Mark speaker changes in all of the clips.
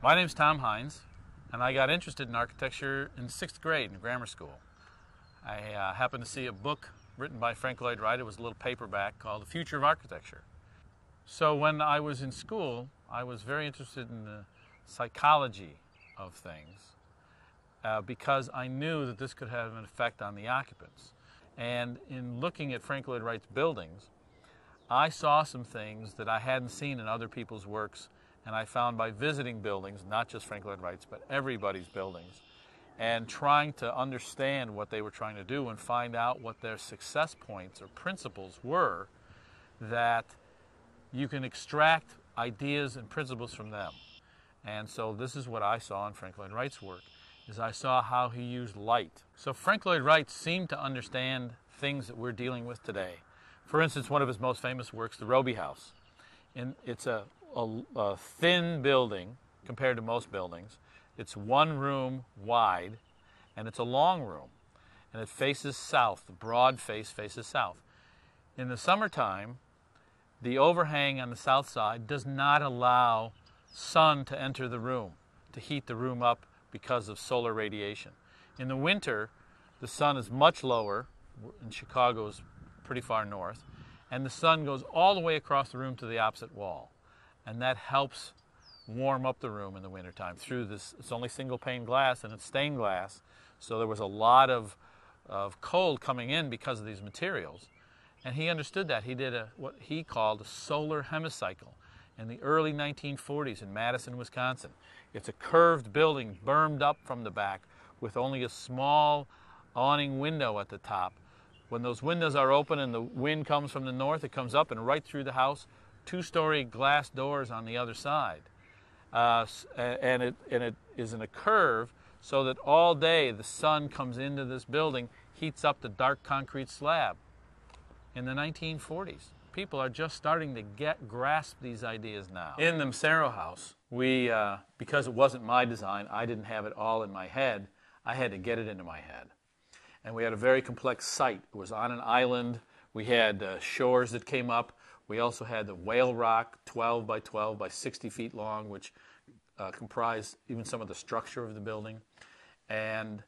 Speaker 1: My name's Tom Heinz, and I got interested in architecture in 6th grade in grammar school. I happened to see a book written by Lloyd Wright. It was a little paperback called The Future of Architecture. So when I was in school, I was very interested in the psychology of things because I knew that this could have an effect on the occupants. And in looking at Lloyd Wright's buildings, I saw some things that I hadn't seen in other people's works, and I found by visiting buildings, not just Lloyd Wright's, but everybody's buildings, and trying to understand what they were trying to do and find out what their success points or principles were, that you can extract ideas and principles from them. And so this is what I saw in Lloyd Wright's work, is I saw how he used light. So Lloyd Wright seemed to understand things that we're dealing with today. For instance, one of his most famous works, the Roby House. It's a thin building compared to most buildings. It's one room wide, and it's a long room, and it faces south. The broad face faces south. In the summertime, the overhang on the south side does not allow sun to enter the room, to heat the room up because of solar radiation. In the winter, the sun is much lower, and Chicago's pretty far north, and the sun goes all the way across the room to the opposite wall. And that helps warm up the room in the wintertime through this. It's only single pane glass, and it's stained glass, so there was a lot of cold coming in because of these materials. And he understood that. He did what he called a solar hemicycle in the early 1940s in Madison, Wisconsin. It's a curved building, bermed up from the back, with only a small awning window at the top. When those windows are open and the wind comes from the north, it comes up and right through the house, two-story glass doors on the other side. And it is in a curve so that all day the sun comes into this building, heats up the dark concrete slab. In the 1940s, people are just starting to grasp these ideas now. In the Massaro house, we, because it wasn't my design, I didn't have it all in my head, I had to get it into my head. And we had a very complex site. It was on an island. We had shores that came up. We also had the whale rock, 12 by 12 by 60 feet long, which comprised even some of the structure of the building. And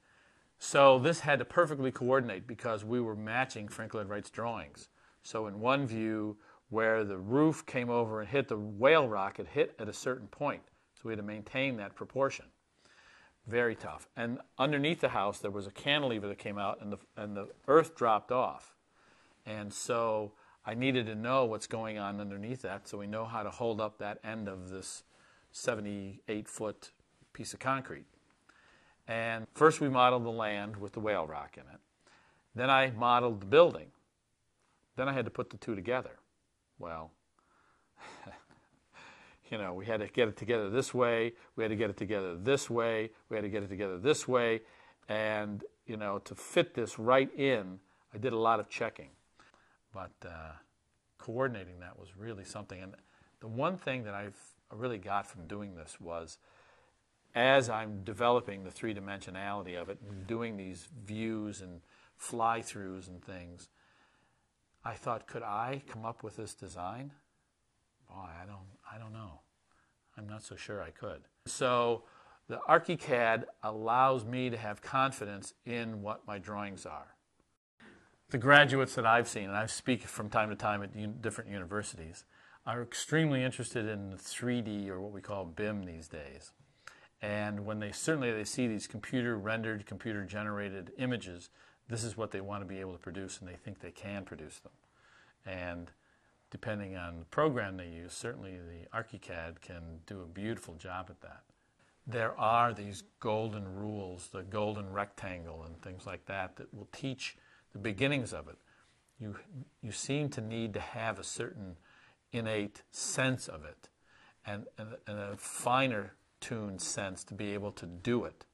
Speaker 1: so this had to perfectly coordinate because we were matching Lloyd Wright's drawings. So in one view, where the roof came over and hit the whale rock, it hit at a certain point. So we had to maintain that proportion. Very tough. And underneath the house, there was a cantilever that came out, and the earth dropped off. And so I needed to know what's going on underneath that so we know how to hold up that end of this 78-foot piece of concrete. And first we modeled the land with the whale rock in it. Then I modeled the building. Then I had to put the two together. Well, you know, we had to get it together this way, we had to get it together this way, we had to get it together this way, and, you know, to fit this right in, I did a lot of checking. But coordinating that was really something. And the one thing that I've really got from doing this was, as I'm developing the three-dimensionality of it, and doing these views and fly-throughs and things, I thought, could I come up with this design? Boy, I don't know. I'm not so sure I could. So the ArchiCAD allows me to have confidence in what my drawings are. The graduates that I've seen, and I speak from time to time at different universities, are extremely interested in 3D, or what we call BIM these days. And when they see these computer-rendered, computer-generated images, this is what they want to be able to produce, and they think they can produce them. And depending on the program they use, certainly the ArchiCAD can do a beautiful job at that. There are these golden rules, the golden rectangle and things like that, that will teach the beginnings of it. You seem to need to have a certain innate sense of it and a finer tuned sense to be able to do it.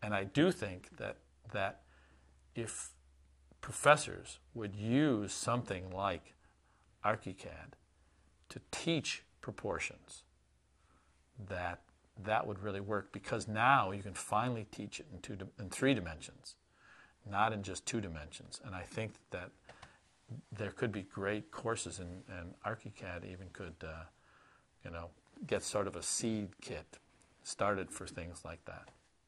Speaker 1: And I do think that if professors would use something like ArchiCAD to teach proportions, that would really work, because now you can finally teach it in 3 dimensions, not in just 2 dimensions. And I think that there could be great courses, and ArchiCAD even could, get sort of a seed kit started for things like that.